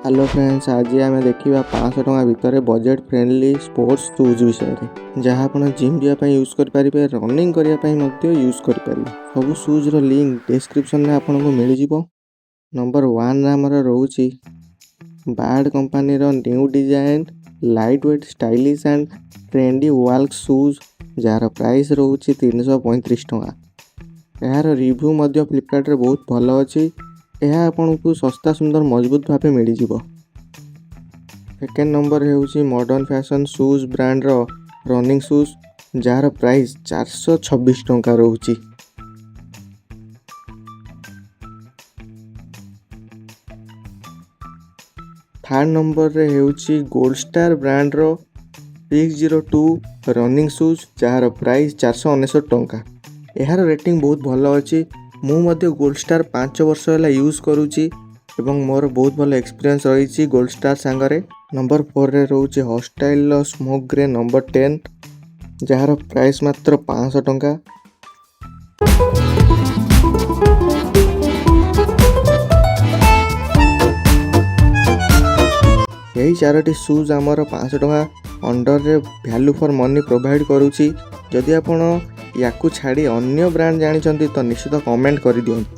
Hello friends, आज आम देखा 500 टଙ୍କା भितर बजेट फ्रेंडली स्पोर्ट्स शूज विषय में जहाँ आप जिम जावाई यूज करेंगे, रनिंग करने यूज करेंगे। सब शूज लिंक डिस्क्रिप्शन में आपको मिल जाव। नंबर 1 आमर रोचे बार्ड company new design light weight stylish and trendy walk shoes जार प्राइस रोचे 335 टଙ୍କା। यार रिव्यू फ्लिपकार्ट बहुत भल अच्छी। यह आपन को सस्ता सुंदर मजबूत भाव मिल जाव। सेकेंड नंबर है modern fashion shoes brand running shoes जार प्राइस 426 टଙ୍କା रोची। थर्ड नंबर रे है gold star brand 602 running shoes जार प्राइस 469 टଙ୍କା। यार रेटिंग बहुत भल अच्छी। मुझे गोल्ड स्टार 5 वर्ष है यूज करुच्ची एवं मोर बहुत भल एक्सपीरियंस रही गोल्ड स्टार सांगरे। नंबर 4 रे रोचे hostile smoke grey number 10 jar price मात्र 500 टଙ୍କା। यही 4टी शूज आमर 500 टଙ୍କା अंडर रे वैल्यू फॉर मनी प्रोवाइड करुच्ची। जदि आपण या छाड़ी अन्य ब्रांड जानी तो निश्चित कमेंट कर दियंतु।